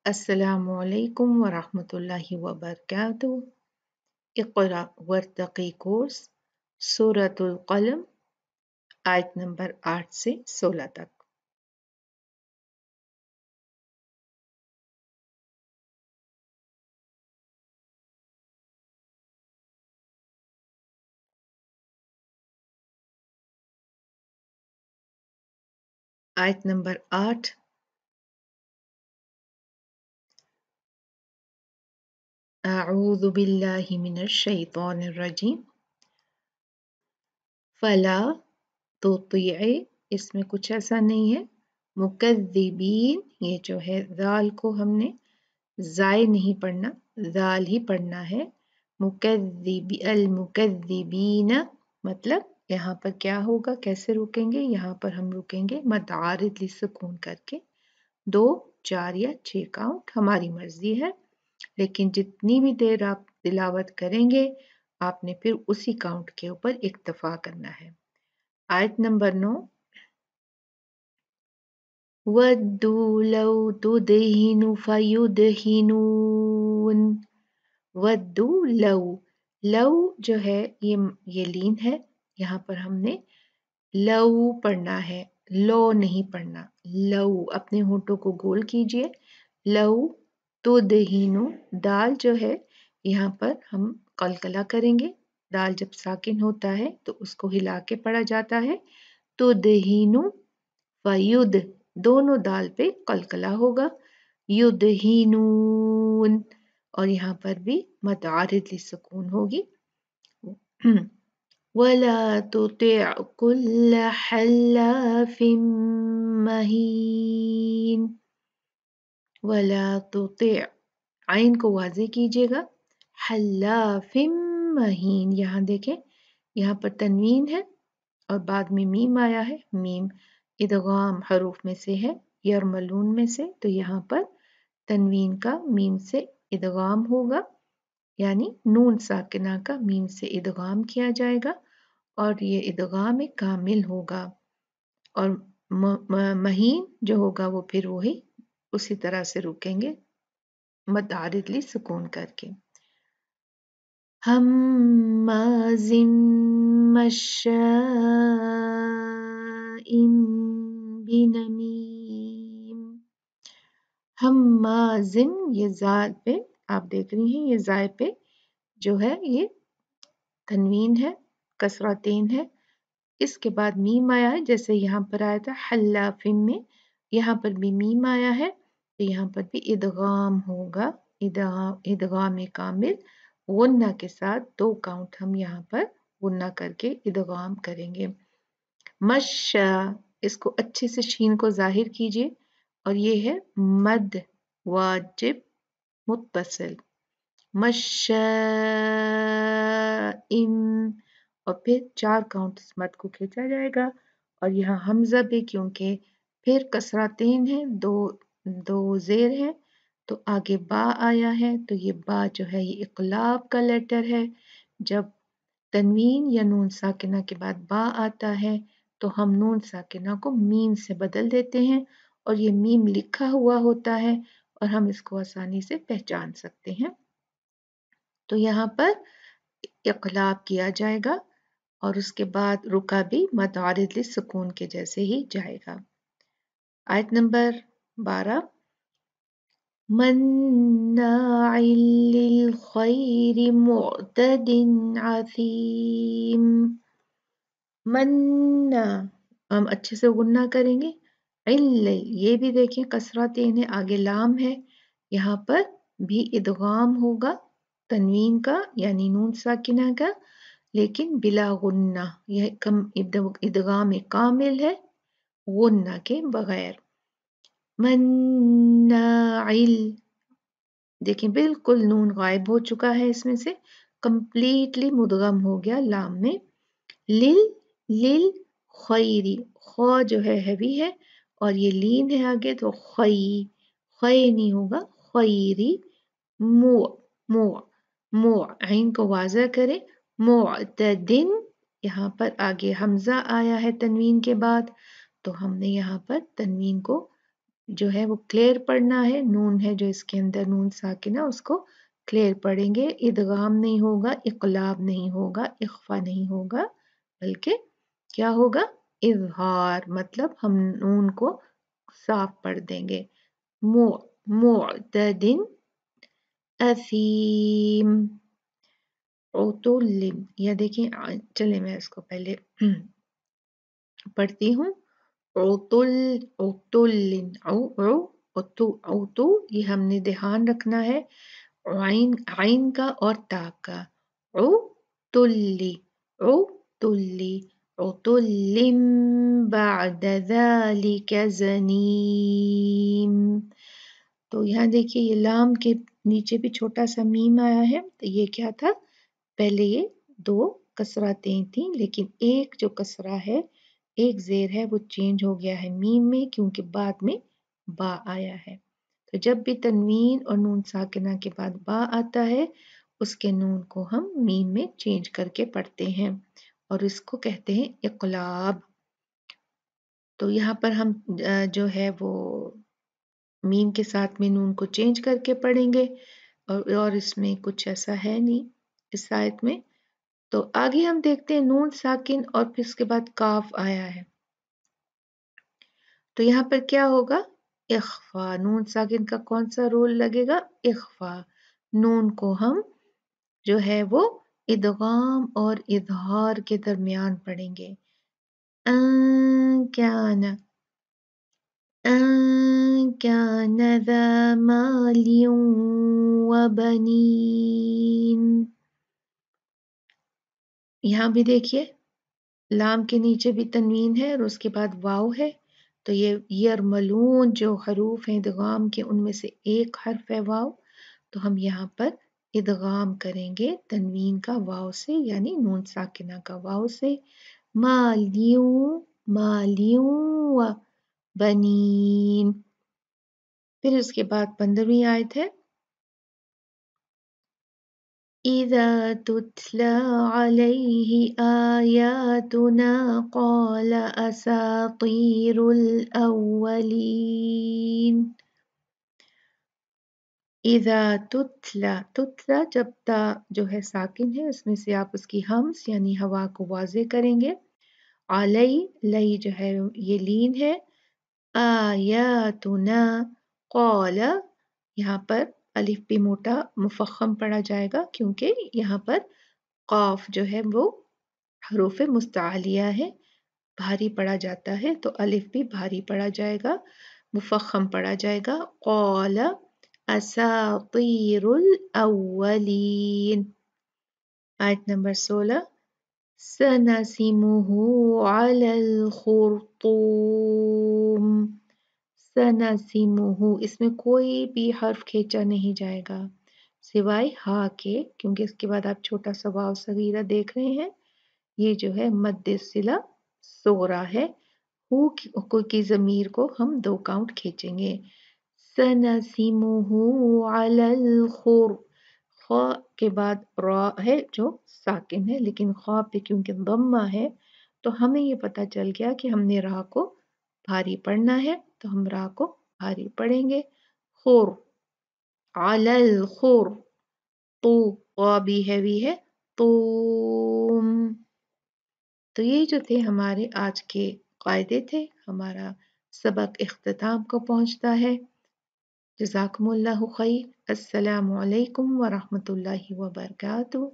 अस्सलामु अलैकुम वरहमतुल्लाहि वबरकातुहू। इक़रा वर्तक़ी कोर्स सूरतुल क़लम आयत नंबर 8 से 16 तक। आयत नंबर 8। अऊज़ु बिल्लाहि मिनश शैतानिर रजीम। फला तुतिअ, इसमें कुछ ऐसा नहीं है। मुकद्दिबीन, ये जो है दाल को हमने जाय नहीं पढ़ना, दाल ही पढ़ना है। अल मुकद्दिबीन मतलब यहाँ पर क्या होगा, कैसे रुकेंगे? यहाँ पर हम रुकेंगे मद आरिद लिस्सूकून करके। 2, 4 या 6 काउंट हमारी मर्जी है, लेकिन जितनी भी देर आप तिलावत करेंगे आपने फिर उसी काउंट के ऊपर इक्तफा करना है। आयत नंबर 9। वद्दू लौ तुदहिनु फयुदहिनून। वद्दू लौ, लौ जो है ये लीन है, यहाँ पर हमने लौ पढ़ना है, लो नहीं पढ़ना। लौ, अपने होठों को गोल कीजिए। लौ तुदहिनु, दाल जो है यहाँ पर हम कलकला करेंगे। दाल जब साकिन होता है तो उसको हिला के पढ़ा जाता है। तुदहिनु फयुद, दोनों दाल पे कलकला होगा। युदहिनून, और यहाँ पर भी मद आरिद लिस्सूकून होगी। वला तुतिअ कुल्ल हल्लाफिन महीन। वला तुतिअ, आइन को वाज़े कीजिएगा। हल्लाफिन महीन, यहाँ देखें, यहाँ पर तनवीन है और बाद में मीम आया है। मीम इदगाम हरूफ में से है, यरमलून में से, तो यहाँ पर तनवीन का मीम से इदगाम होगा, यानी नून साकिना का मीम से इदगाम किया जाएगा और ये इदगाम एक कामिल होगा। और महीन जो होगा वो फिर वही उसी तरह से रुकेंगे मद आरिद लिस्सूकून करके। हम्माज़िम मश्शाइन बिनमीम। हम्माज़िम, ये ज़ाय पे आप देख रही हैं, ये ज़ाय पे जो है ये तनवीन है, कसरातेन है। इसके बाद मीम आया है, जैसे यहाँ पर आया था हल्लाफिन में, यहाँ पर भी मीम आया है, तो यहाँ पर भी इदगाम होगा। इदगाम कामिल गुन्ना के साथ 2 काउंट हम यहाँ पर गुन्ना करके इदगाम करेंगे। मश्शा, इसको अच्छे से शीन को जाहिर कीजिए, और ये है मद वाजिब मुत्तसिल। मश्शाइन, और फिर 4 काउंट इस मद को खींचा जाएगा। और यहाँ हमजा भी, क्योंकि फिर कसरातेन है, दो जेर है, तो आगे बा आया है, तो ये बा जो है ये इक़लाब का लेटर है। जब तनवीन या नून साकिना के बाद बा आता है तो हम नून साकिना को मीम से बदल देते हैं, और ये मीम लिखा हुआ होता है और हम इसको आसानी से पहचान सकते हैं। तो यहाँ पर इक़लाब किया जाएगा और उसके बाद रुका भी मद आरिद लिस्सूकून के जैसे ही जाएगा। आयत नंबर 12। मन्नाइल लिल खैरि मुअतदिन असीम। मन्ना, हम अच्छे से गुन्ना करेंगे। इल्ल, ये भी देखें कसरातेन है, आगे लाम है, यहाँ पर भी इदगाम होगा तनवीन का यानी नून साकिना का, लेकिन बिला गुन्ना, यह कम इदगाम कामिल है गुन्ना के बगैर। मन्नाइल, देखें बिल्कुल नून गायब हो चुका है, इसमें से कंप्लीटली मुदगम हो गया लाम में। लिल, लिल खैरी, ख जो है हैवी है और ये लीन है आगे, तो खई, खई नहीं होगा, खैरी। मु, मु, मु, आइन को वाज़ा करें। मुअतदिन, यहाँ पर आगे हमजा आया है तनवीन के बाद, तो हमने यहाँ पर तनवीन को जो है वो क्लियर पढ़ना है, नून है जो इसके अंदर नून साकिना उसको क्लियर पढ़ेंगे, इदगाम नहीं होगा, इक़लाब नहीं होगा, इख्फा नहीं होगा, बल्कि क्या होगा, इज़हार, मतलब हम नून को साफ पढ़ देंगे। मु मुअतदिन असीम उतुल्लिम, या देखिए चलिए मैं इसको पहले पढ़ती हूँ। उतुल उतुल्लिन औ औ उतु औतु, ये हमने ध्यान रखना है आइन आइन का और ता का। ओ तुल्ली ओ तुल्ली उतुल्लिम बाद ज़ालिका ज़नीम। तो यहाँ देखिए ये लाम के नीचे भी छोटा सा मीम आया है, तो ये क्या था, पहले ये दो कसरातें थी, लेकिन एक जो कसरा है, एक जेर है, वो चेंज हो गया है मीम में, क्योंकि बाद में बा आया है। तो जब भी तनवीन और नून साकिना के बाद बा आता है, उसके नून को हम मीम में चेंज करके पढ़ते हैं और इसको कहते हैं इक़लाब। तो यहाँ पर हम जो है वो मीम के साथ में नून को चेंज करके पढ़ेंगे, और इसमें कुछ ऐसा है नहीं इस आयत में। तो आगे हम देखते हैं नून साकिन और फिर उसके बाद काफ आया है, तो यहाँ पर क्या होगा, इख्फा। नून साकिन का कौन सा रोल लगेगा, इख्फा। नून को हम जो है वो इदगाम और इजहार के दरमियान पढ़ेंगे। क्या न كان ذا مال وبنين। यहाँ भी देखिए लाम के नीचे भी तनवीन है और उसके बाद वाव है, तो ये यरमलून जो हरूफ हैं इदगाम के, उनमें से एक हर्फ है वाव, तो हम यहाँ पर इदगाम करेंगे तनवीन का वाव से, यानी नून साकिना का वाव से। मालियूं मालियूं व बनीन। फिर उसके बाद 15वीं आयत है, إذا تتلى عليه آياتنا قال أساطير الأولين। إذا तुतला जब ता जो है साकिन है, उसमें से आप उसकी हम्स यानी हवा को वाजे करेंगे। अलई लई जो है ये लीन है। आयातुना कौल, यहाँ पर अलिफ भी मोटा मुफख्खम पढ़ा जाएगा, क्योंकि यहाँ पर काफ जो है वो हरूफ मुस्तालिया है, भारी पढ़ा जाता है, तो अलिफ भी भारी पढ़ा जाएगा, मुफख्खम पढ़ा जाएगा। कौल असातीरुल अव्वलीन। आयत नंबर 16, सनसिमुहु अलल खुर्तूम। सनसिमुहु, इसमें कोई भी हर्फ खींचा नहीं जाएगा सिवाय हा के, क्योंकि इसके बाद आप छोटा सा वाव सगीरा देख रहे हैं, ये जो है मद्दे सिला सोरा है। हु की ज़मीर को हम 2 काउंट खींचेंगे। सनसिमुहु अलल खुर, ख के बाद रा है जो साकिन है, लेकिन ख पे क्योंकि दम्मा है, तो हमें ये पता चल गया कि हमने रा को भारी पढ़ना है, तो हम रा को भारी पढ़ेंगे। खुर अलल खुर, तो भी हैवी है, तुम। तो ये जो थे हमारे आज के कायदे थे, हमारा सबक इख्तिताम को पहुंचता है। जज़ाकुमुल्लाहु खैर। अस्सलामु अलैकुम व रहमतुल्लाहि व बरकातुहू।